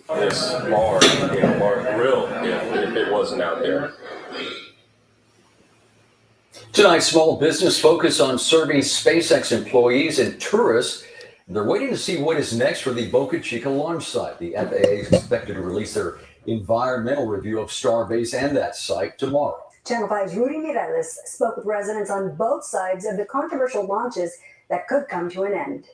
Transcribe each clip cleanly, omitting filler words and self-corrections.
this bar grill if it wasn't out there. Tonight's small business focus on serving SpaceX employees and tourists. They're waiting to see what is next for the Boca Chica launch site. The FAA is expected to release their environmental review of Starbase and that site tomorrow. Channel 5's Rudy Mireles spoke with residents on both sides of the controversial launches that could come to an end.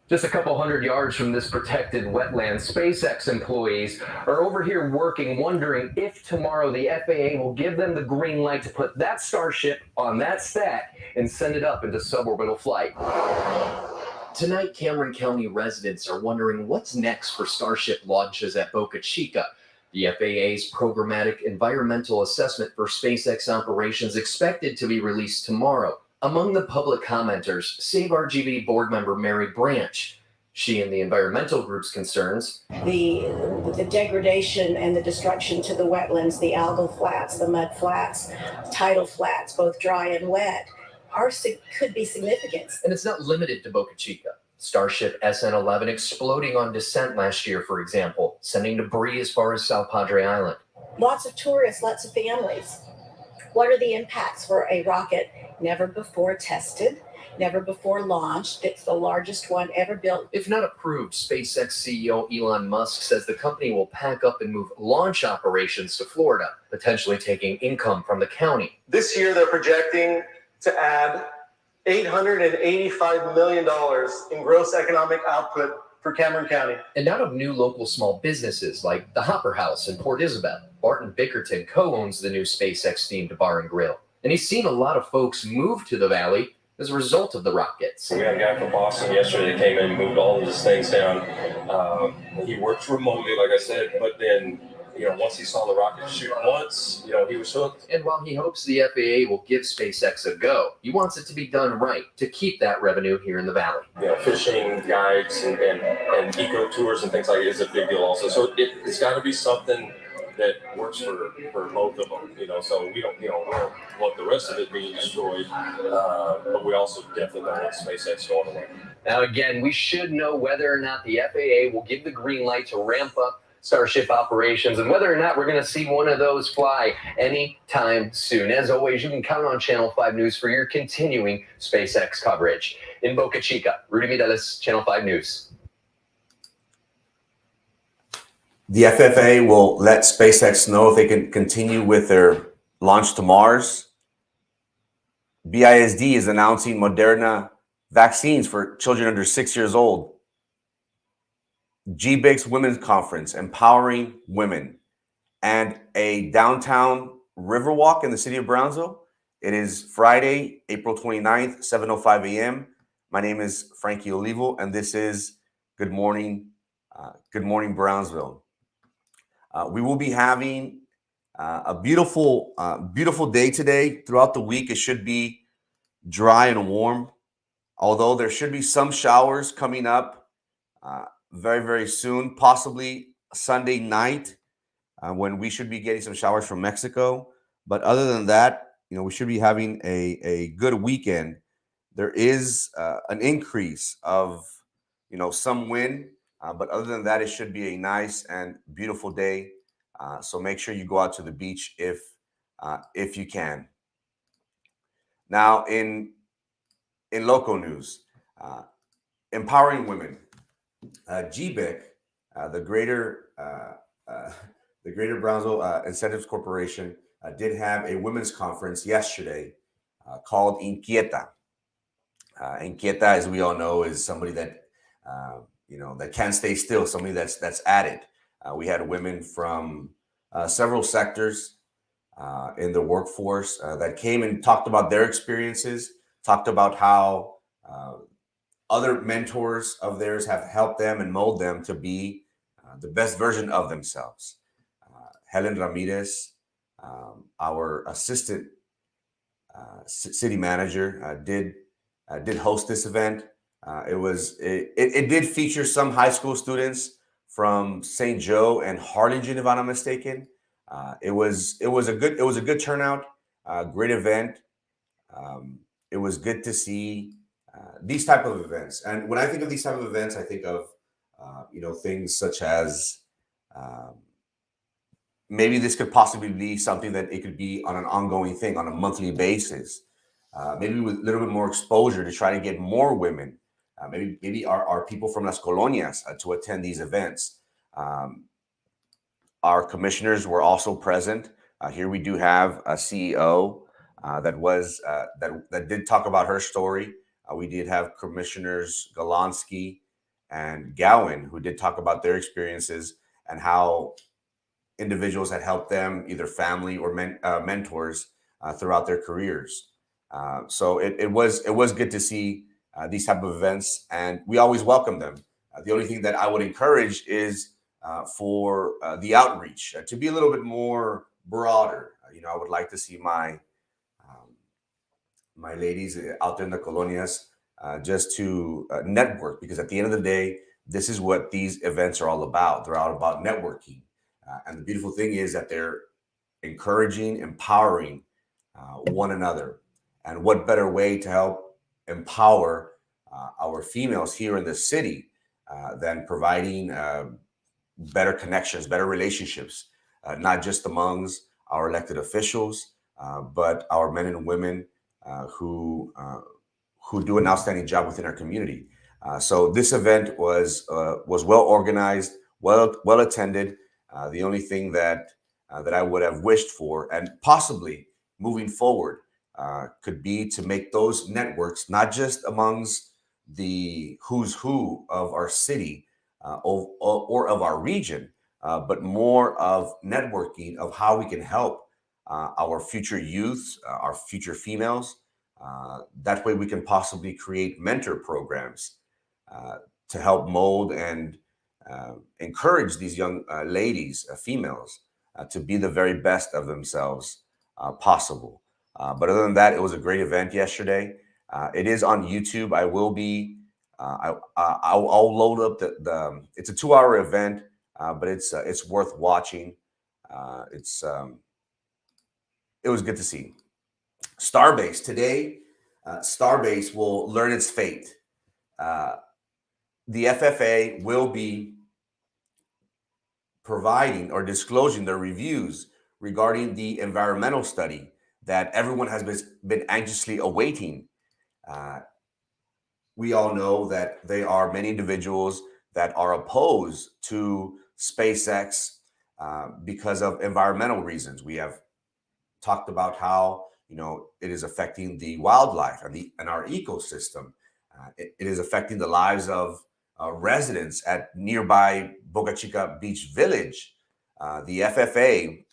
Just a couple hundred yards from this protected wetland, SpaceX employees are over here working, wondering if tomorrow the FAA will give them the green light to put that Starship on that stack and send it up into suborbital flight. Tonight, Cameron County residents are wondering what's next for Starship launches at Boca Chica. The FAA's programmatic environmental assessment for SpaceX operations expected to be released tomorrow. Among the public commenters, Save RGB board member Mary Branch. She and the environmental group's concerns. The degradation and the destruction to the wetlands, the algal flats, the mud flats, tidal flats, both dry and wet, could be significant. And it's not limited to Boca Chica. Starship SN-11 exploding on descent last year, for example, sending debris as far as South Padre Island. Lots of tourists, lots of families. What are the impacts for a rocket never before tested, never before launched? It's the largest one ever built. If not approved, SpaceX CEO Elon Musk says the company will pack up and move launch operations to Florida, potentially taking income from the county. This year, they're projecting to add $885 million in gross economic output for Cameron County. And out of new local small businesses like the Hopper House in Port Isabel. Barton Bickerton co-owns the new SpaceX-themed bar and grill. And he's seen a lot of folks move to the valley as a result of the rockets. We had a guy from Boston yesterday that came in and moved all of his things down. He works remotely, like I said, but then once he saw the rocket shoot once, he was hooked. And while he hopes the FAA will give SpaceX a go, he wants it to be done right to keep that revenue here in the valley. Fishing guides and eco tours and things like that is a big deal also. So it's got to be something that works for both of them. So we don't want the rest of it being destroyed, but we also definitely don't want SpaceX going away. Now, again, we should know whether or not the FAA will give the green light to ramp up Starship operations and whether or not we're going to see one of those fly anytime soon. As always, you can count on Channel 5 News for your continuing SpaceX coverage. In Boca Chica, Rudy Mireles, Channel 5 News. The FAA will let SpaceX know if they can continue with their launch to Mars. BISD is announcing Moderna vaccines for children under 6 years old. GBIC Women's Conference, Empowering Women, and a downtown RIVERWALK in the city of Brownsville. It is Friday, April 29th, 7:05 a.m. My name is Frankie Olivo, and this is Good Morning Brownsville. We will be having a beautiful day today. Throughout the week, it should be dry and warm, although there should be some showers coming up very, very soon, possibly Sunday night when we should be getting some showers from Mexico. But other than that, we should be having a good weekend. There is an increase of, some wind. But other than that, it should be a nice and beautiful day. So make sure you go out to the beach if you can. Now, in local news, empowering women, GBIC, the Greater Brownsville Incentives Corporation, did have a women's conference yesterday called Inquieta. Inquieta, as we all know, is somebody that that can't stay still, somebody that's at it. We had women from several sectors in the workforce that came and talked about their experiences, talked about how other mentors of theirs have helped them and mold them to be the best version of themselves. Helen Ramirez, our assistant city manager, did host this event. It did feature some high school students from St. Joe and Harlingen, if I'm not mistaken. It was a good turnout, great event. It was good to see these type of events. And when I think of these type of events, I think of things such as Maybe this could possibly be something that it could be on an ongoing thing on a monthly basis. Maybe with a little bit more exposure to try to get more women, maybe our people from Las Colonias to attend these events. Our commissioners were also present. Here we do have a CEO that did talk about her story. We did have Commissioners Golonsky and Gowan who did talk about their experiences and how individuals had helped them, either family or mentors, throughout their careers. So it was good to see these type of events, and we always welcome them. The only thing that I would encourage is for the outreach to be a little bit more broader. I would like to see my ladies out there in the colonias just to network, because at the end of the day, this is what these events are all about. They're all about networking. And the beautiful thing is that they're encouraging, empowering one another. And what better way to help empower our females here in the city than providing better connections, better relationships, not just amongst our elected officials, but our men and women who do an outstanding job within our community. So this event was well organized, well attended. The only thing that I would have wished for, and possibly moving forward, could be to make those networks not just amongst the who's who of our city or of our region, but more of networking of how we can help our future youth, our future females. That way we can possibly create mentor programs to help mold and encourage these young ladies, females, to be the very best of themselves possible. But other than that, it was a great event yesterday. It is on YouTube. I will be. I'll load up the. It's a 2-hour event, but it's worth watching. It was good to see. Starbase today. Starbase will learn its fate. The FFA will be providing or disclosing their reviews regarding the environmental study that everyone has been anxiously awaiting. We all know that there are many individuals that are opposed to SpaceX because of environmental reasons. We have talked about how it is affecting the wildlife and our ecosystem. It is affecting the lives of residents at nearby Boca Chica Beach Village. The FFA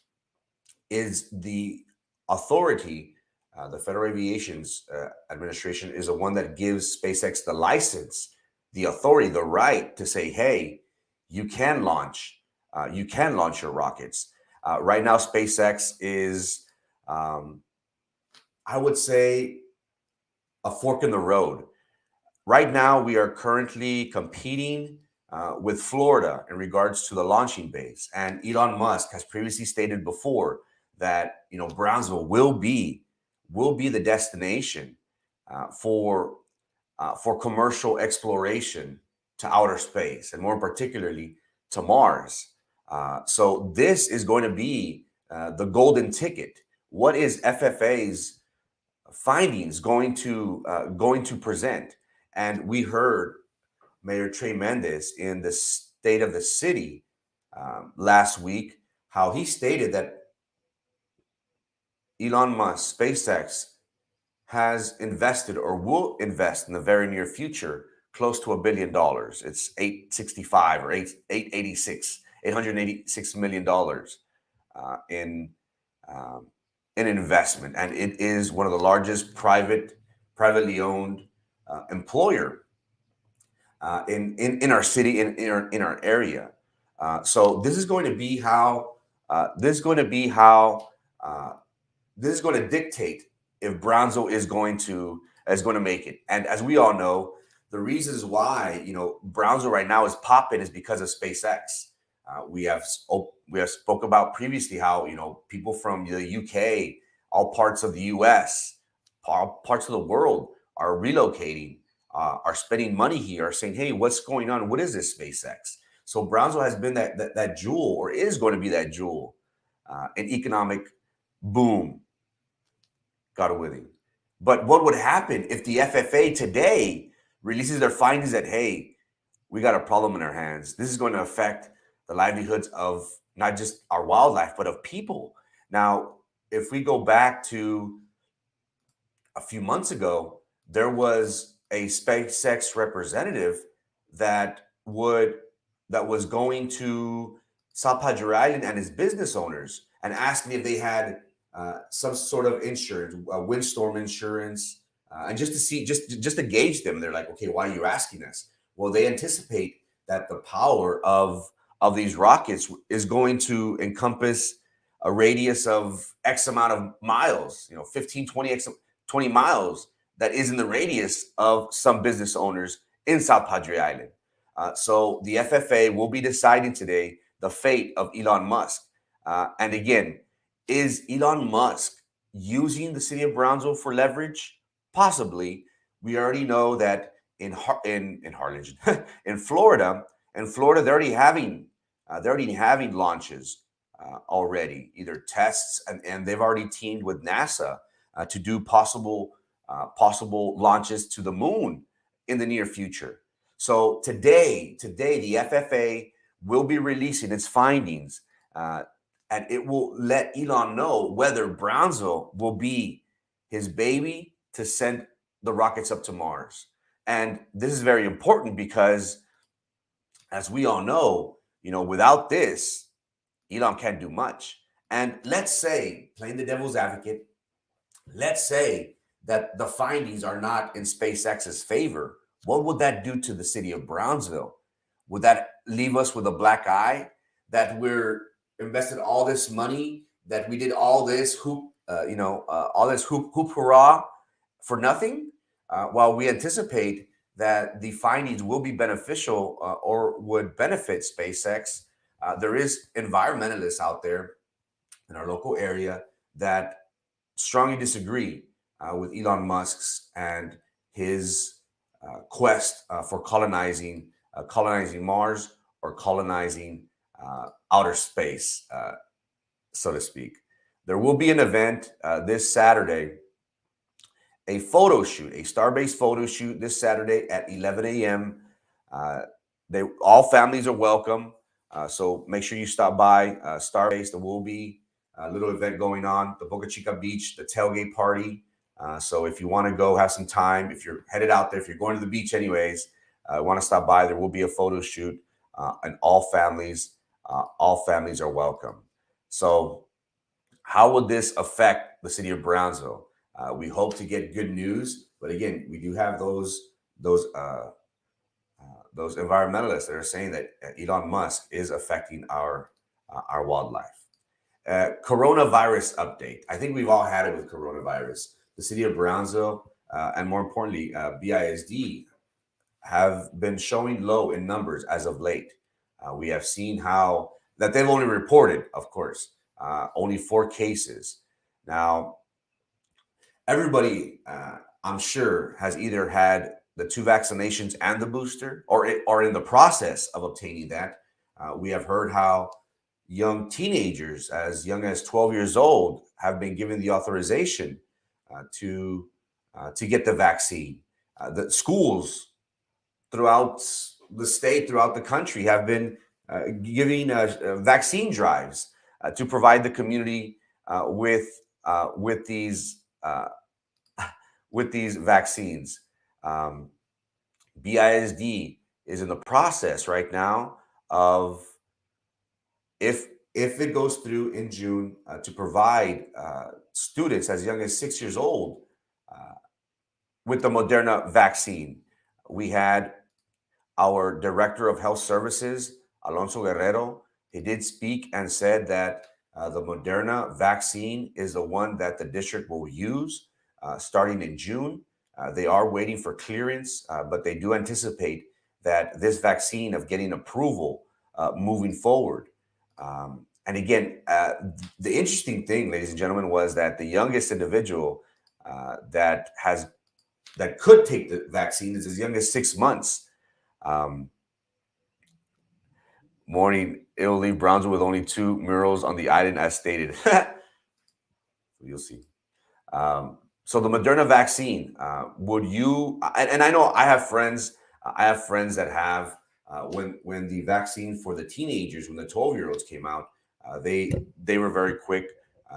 is the authority. The Federal Aviation's Administration is the one that gives SpaceX the license, the authority, the right to say, hey, you can launch your rockets. Right now, SpaceX is, I would say, a fork in the road. Right now, we are currently competing with Florida in regards to the launching base. And Elon Musk has previously stated before that Brownsville will be the destination for commercial exploration to outer space, and more particularly to Mars. So this is going to be the golden ticket. What is FFA's findings going to present? And we heard Mayor Trey Mendez in the State of the City last week, how he stated that Elon Musk, SpaceX, has invested or will invest in the very near future close to $1 billion. It's 865 or 886 million dollars in investment, and it is one of the largest privately owned employer in our city, in our area. So this is going to be how this is going to dictate if Brownsville is going to make it. And as we all know, the reasons why Brownsville right now is popping is because of SpaceX. We have spoke about previously how people from the UK, all parts of the US, all parts of the world are relocating, are spending money here, are saying, hey, what's going on? What is this SpaceX? So Brownsville has been that jewel, or is going to be that jewel, in economic boom. God willing. But what would happen if the FFA today releases their findings that, hey, we got a problem in our hands? This is going to affect the livelihoods of not just our wildlife, but of people. Now, if we go back to a few months ago, there was a SpaceX representative that was going to South Padre Island and his business owners and asking if they had some sort of insurance, windstorm insurance, and just to see, just to gauge them. They're like, okay, why are you asking us? Well, they anticipate that the power of these rockets is going to encompass a radius of X amount of miles, 15, 20 miles, that is in the radius of some business owners in South Padre Island. So the FFA will be deciding today the fate of Elon Musk. And again, is Elon Musk using the city of Brownsville for leverage? Possibly. We already know that in Harlingen, in Florida, they're already having launches already, either tests, and they've already teamed with NASA to do possible launches to the moon in the near future. So today, the FFA will be releasing its findings, and it will let Elon know whether Brownsville will be his baby to send the rockets up to Mars. And this is very important because, as we all know, without this, Elon can't do much. And let's say, playing the devil's advocate, let's say that the findings are not in SpaceX's favor. What would that do to the city of Brownsville? Would that leave us with a black eye that we're invested all this money, that we did all this hoop hurrah for nothing? While we anticipate that the findings will be beneficial or would benefit SpaceX, there is environmentalists out there in our local area that strongly disagree with Elon Musk's and his quest for colonizing Mars, or colonizing outer space, so to speak. There will be an event this Saturday, a photo shoot, a Starbase photo shoot this Saturday at 11 a.m. All families are welcome, so make sure you stop by Starbase. There will be a little event going on, the Boca Chica Beach, the tailgate party. So if you want to go have some time, if you're headed out there, if you're going to the beach anyways, want to stop by, there will be a photo shoot, and all families are welcome. So how would this affect the city of Brownsville? We hope to get good news, but again, we do have those environmentalists that are saying that Elon Musk is affecting our wildlife. Coronavirus update. I think we've all had it with coronavirus. The city of Brownsville, and more importantly, BISD, have been showing low in numbers as of late. We have seen how that they've only reported, of course, only 4 cases. Now, everybody, I'm sure, has either had the 2 vaccinations and the booster, or are in the process of obtaining that. We have heard how young teenagers, as young as 12 years old, have been given the authorization to get the vaccine. The schools throughout the state, throughout the country, have been giving vaccine drives to provide the community with these vaccines. BISD is in the process right now of, if it goes through in June, to provide students as young as 6 years old with the Moderna vaccine. We had our Director of Health Services, Alonso Guerrero. He did speak and said that the Moderna vaccine is the one that the district will use starting in June. They are waiting for clearance, but they do anticipate that this vaccine of getting approval moving forward. And again, the interesting thing, ladies and gentlemen, was that the youngest individual that could take the vaccine is as young as 6 months. Morning. It'll leave Brownsville with only 2 murals on the island, as stated. You'll see. So the Moderna vaccine, would you? And I know I have friends. I have friends that have when the vaccine for the teenagers, when the 12-year-olds came out, they were very quick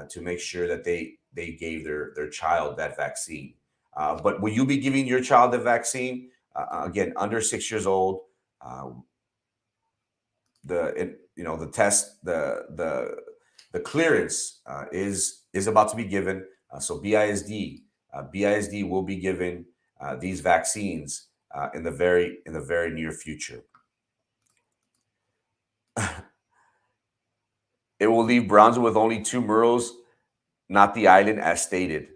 to make sure that they gave their child that vaccine. But will you be giving your child the vaccine? Again, under 6 years old. The test, the clearance is about to be given. So BISD will be given these vaccines in the very near future. It will leave Brownsville with only 2 murals, not the island, as stated.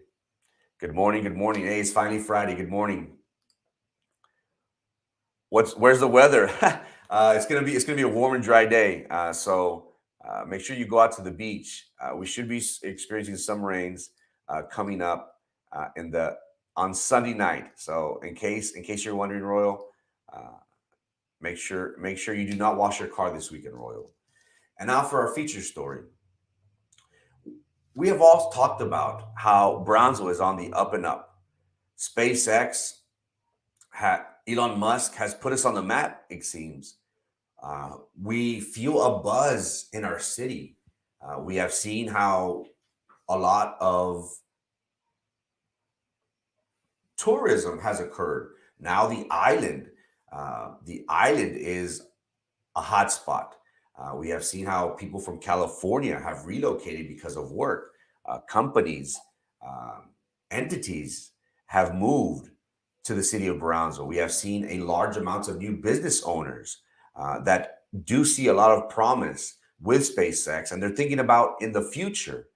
Good morning. Good morning. Hey, it's finally Friday. Good morning. Where's the weather? It's gonna be a warm and dry day. So make sure you go out to the beach. We should be experiencing some rains coming up on Sunday night. So in case you're wondering, Royal, make sure you do not wash your car this weekend, Royal. And now for our feature story. We have all talked about how Brownsville is on the up and up. SpaceX, Elon Musk has put us on the map, it seems. We feel a buzz in our city. We have seen how a lot of tourism has occurred. Now the island is a hot spot. We have seen how people from California have relocated because of work. Companies, entities have moved to the city of Brownsville. We have seen a large amount of new business owners that do see a lot of promise with SpaceX, and they're thinking about in the future.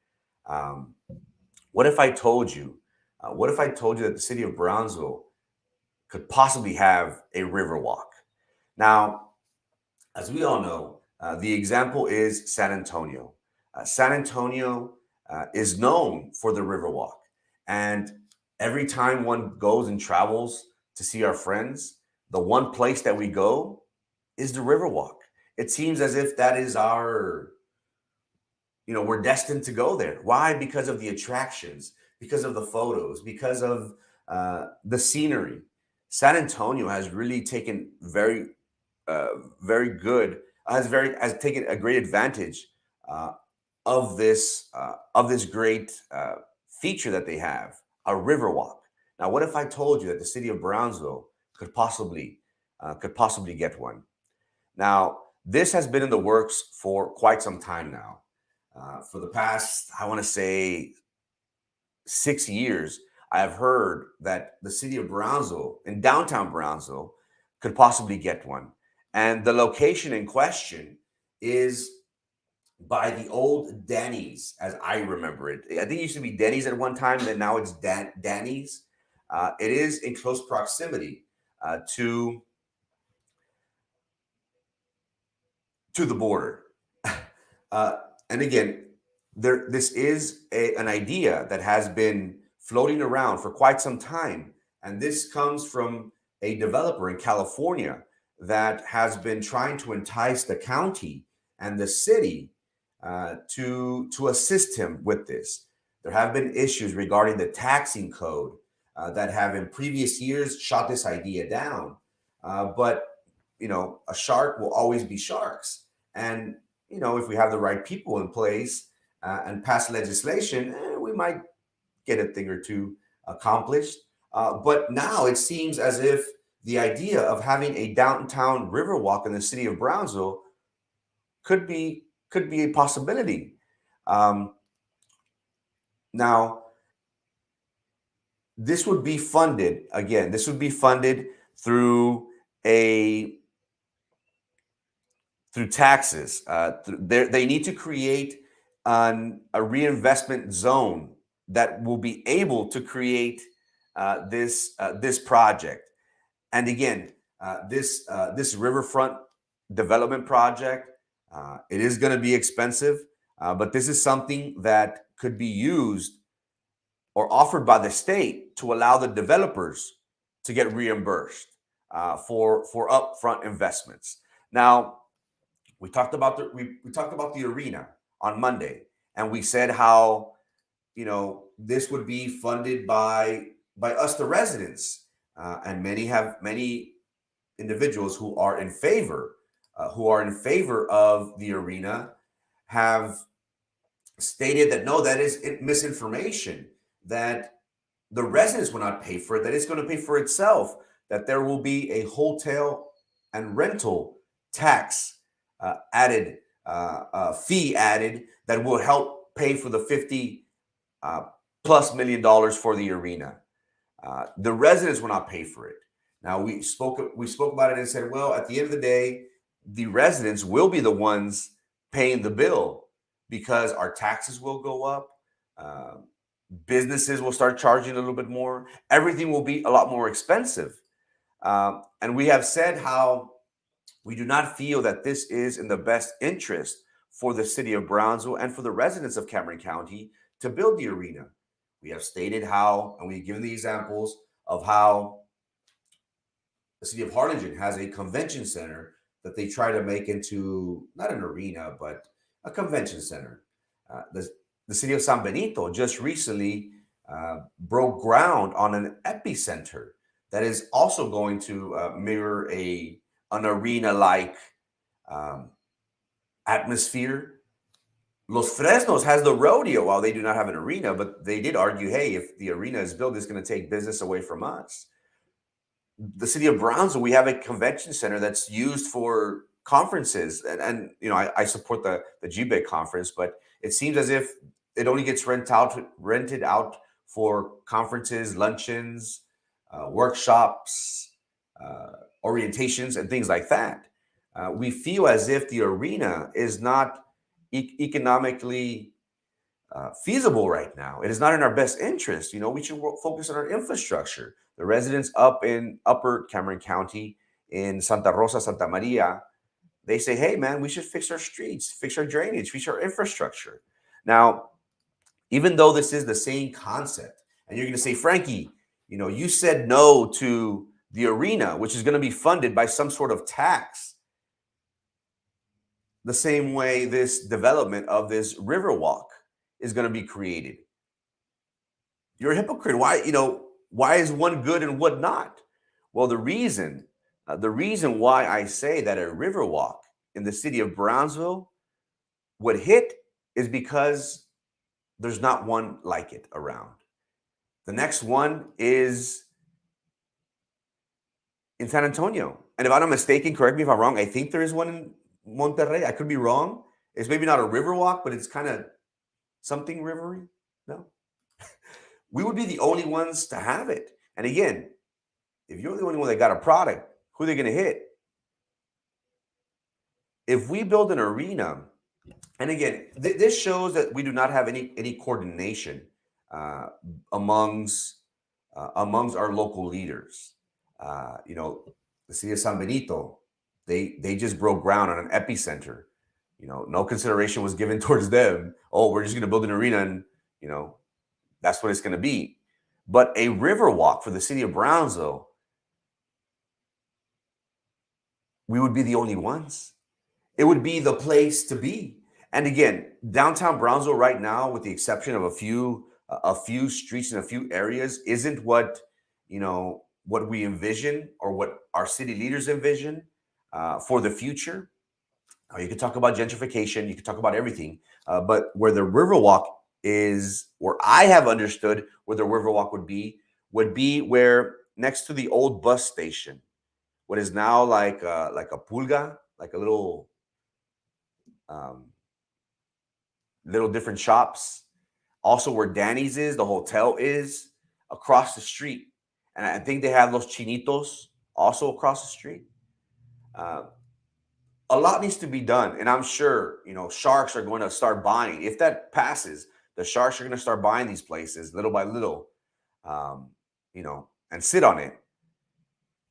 What if I told you that the city of Brownsville could possibly have a RIVERWALK? Now, as we all know, the example is San Antonio. San Antonio is known for the RIVERWALK, and every time one goes and travels to see our friends, the one place that we go is the RIVERWALK. It seems as if that is our, we're destined to go there. Why? Because of the attractions, because of the photos, because of the scenery. San Antonio has really taken very good, has taken a great advantage of this great feature that they have, a RIVERWALK. Now, what if I told you that the city of Brownsville could possibly get one? Now, this has been in the works for quite some time now. For the past, I want to say, 6 years, I have heard that the city of Brownsville, in downtown Brownsville, could possibly get one. And the location in question is by the old Danny's, as I remember it. I think it used to be Denny's at one time, and now it's Danny's. It is in close proximity to the border. And again, this is an idea that has been floating around for quite some time. And this comes from a developer in California that has been trying to entice the county and the city to assist him with this. There have been issues regarding the taxing code that have in previous years shot this idea down. But, a shark will always be sharks. And, if we have the right people in place and pass legislation, we might get a thing or two accomplished. But now it seems as if the idea of having a downtown RIVERWALK in the city of Brownsville could be a possibility. Now, this would be funded through taxes. They need to create a reinvestment zone that will be able to create this project. And again, this riverfront development project, it is going to be expensive, but this is something that could be used or offered by the state to allow the developers to get reimbursed for upfront investments. Now, we talked about we talked about the arena on Monday, and we said how this would be funded by us, the residents, and many individuals who are in favor of the arena have stated that no, that is misinformation, that the residents will not pay for it, that it's going to pay for itself, that there will be a hotel and rental tax added, fee added, that will help pay for the $50+ million for the arena. The residents will not pay for it. Now we spoke about it and said, well, at the end of the day, the residents will be the ones paying the bill because our taxes will go up. Businesses will start charging a little bit more. Everything will be a lot more expensive. And we have said how we do not feel that this is in the best interest for the city of Brownsville and for the residents of Cameron County to build the arena. We have stated how, and we've given the examples of how the city of Harlingen has a convention center that they try to make into not an arena, but a convention center. The city of San Benito just recently broke ground on an epicenter that is also going to mirror an arena-like atmosphere. Los Fresnos has the rodeo. While they do not have an arena, but they did argue, hey, if the arena is built, it's going to take business away from us. The city of Brownsville, we have a convention center that's used for conferences, and I support the GBIC conference, but it seems as if it only gets rented out for conferences, luncheons, workshops, orientations, and things like that. We feel as if the arena is not economically feasible right now. It is not in our best interest. We should focus on our infrastructure. The residents up in Upper Cameron County, in Santa Rosa, Santa Maria, they say, hey, man, we should fix our streets, fix our drainage, fix our infrastructure. Now, even though this is the same concept, and you're going to say, Frankie, you said no to the arena, which is going to be funded by some sort of tax, the same way this development of this Riverwalk is going to be created. You're a hypocrite. Why is one good and what not? Well, the reason why I say that a Riverwalk in the city of Brownsville would hit is because there's not one like it around. The next one is in San Antonio. And if I'm not mistaken, correct me if I'm wrong, I think there is one in Monterrey. I could be wrong. It's maybe not a Riverwalk, but it's kind of something rivery. No. We would be the only ones to have it. And again, if you're the only one that got a product, who are they going to hit? If we build an arena, and again, this shows that we do not have any coordination amongst our local leaders. The city of San Benito, they just broke ground on an epicenter. No consideration was given towards them. Oh, we're just going to build an arena, and that's what it's going to be. But a Riverwalk for the city of Brownsville, we would be the only ones. It would be the place to be. And again, downtown Brownsville right now, with the exception of a few streets and a few areas, isn't what we envision or what our city leaders envision for the future. You could talk about gentrification, you could talk about everything, but where the Riverwalk is, where I have understood where the Riverwalk would be where next to the old bus station, what is now like a pulga, like a little different shops. Also where Danny's is, the hotel is across the street. And I think they have Los Chinitos also across the street. A lot needs to be done. And I'm sure, sharks are going to start buying. If that passes, the sharks are going to start buying these places little by little, and sit on it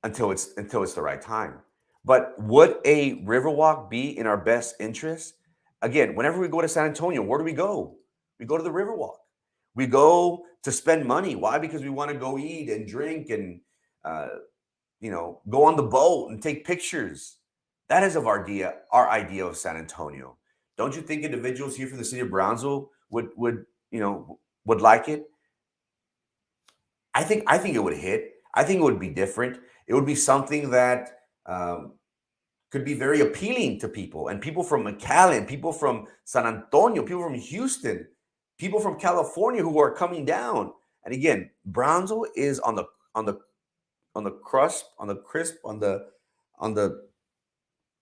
until it's the right time. But would a Riverwalk be in our best interest? Again, whenever we go to San Antonio, where do we go? We go to the Riverwalk. We go to spend money. Why? Because we want to go eat and drink and, go on the boat and take pictures. That is our idea of San Antonio. Don't you think individuals here from the city of Brownsville would like it? I think it would hit. I think it would be different. It would be something that could be very appealing to people, and people from McAllen, people from San Antonio, people from Houston, people from California who are coming down. And again, Brownsville is on the crisp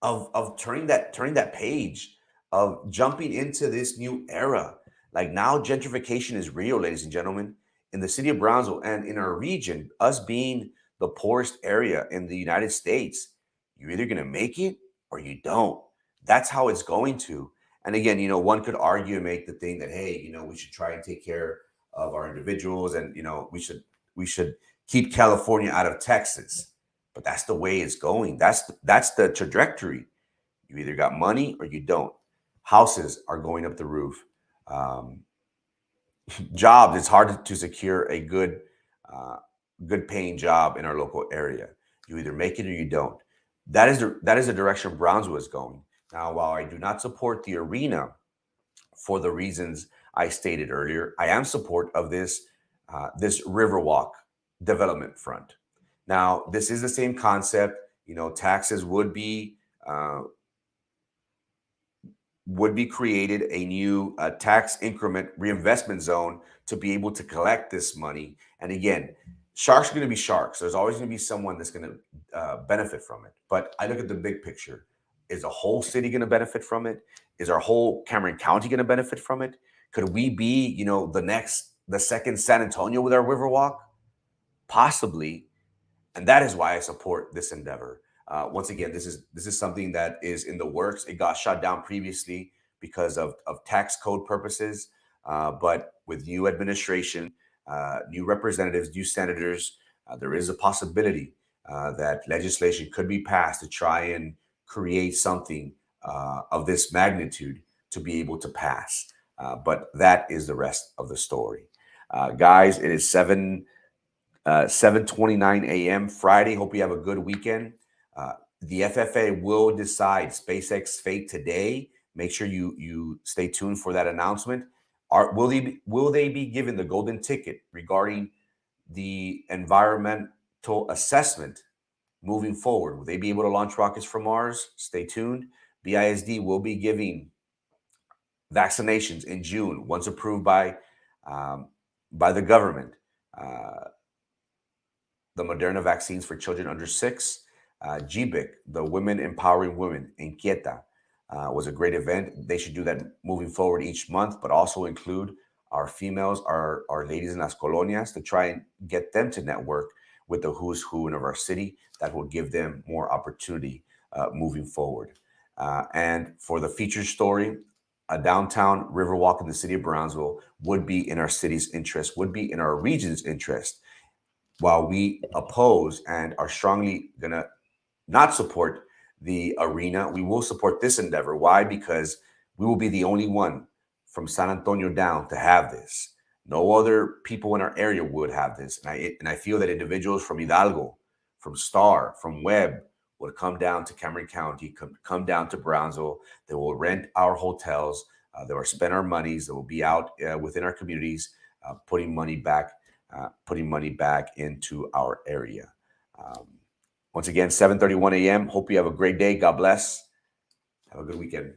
of turning that page, of jumping into this new era. Like, now gentrification is real, ladies and gentlemen, in the city of Brownsville and in our region, us being the poorest area in the United States. You're either going to make it or you don't. That's how it's going to. And again, one could argue and make the thing that, hey, we should try and take care of our individuals, and we should keep California out of Texas. But that's the way it's going. That's the trajectory. You either got money or you don't. Houses are going up the roof. Jobs, it's hard to secure a good paying job in our local area. You either make it or you don't. That is the direction Brownsville is going. Now, while I do not support the arena for the reasons I stated earlier, I am support of this Riverwalk development front. Now, this is the same concept. Taxes would be created, a new tax increment reinvestment zone to be able to collect this money. And again, sharks are going to be sharks. There's always going to be someone that's going to benefit from it. But I look at the big picture. Is the whole city going to benefit from it? Is our whole Cameron County going to benefit from it? Could we be, the second San Antonio with our Riverwalk? Possibly. And that is why I support this endeavor. Once again, this is something that is in the works. It got shut down previously because of tax code purposes. But with new administration, new representatives, new senators, there is a possibility that legislation could be passed to try and create something of this magnitude to be able to pass. But that is the rest of the story. Guys, it is 7:29 a.m. Friday. Hope you have a good weekend. The FFA will decide SpaceX fate today. Make sure you stay tuned for that announcement. Will they be given the golden ticket regarding the environmental assessment moving forward? Will they be able to launch rockets from Mars? Stay tuned. BISD will be giving vaccinations in June once approved by the government. The Moderna vaccines for children under 6. GBIC, the Women Empowering Women in Chica, was a great event. They should do that moving forward each month, but also include our females, our ladies in las colonias, to try and get them to network with the who's who in our city. That will give them more opportunity moving forward. And for the featured story, a downtown Riverwalk in the city of Brownsville would be in our city's interest, would be in our region's interest. While we oppose and are strongly going to not support the arena, we will support this endeavor. Why? Because we will be the only one from San Antonio down to have this. No other people in our area would have this. And I feel that individuals from Hidalgo, from Star, from Webb would come down to Cameron County, come down to Brownsville. They will rent our hotels. They will spend our monies. They will be out within our communities, putting money back into our area. Once again, 7:31 a.m. Hope you have a great day. God bless. Have a good weekend.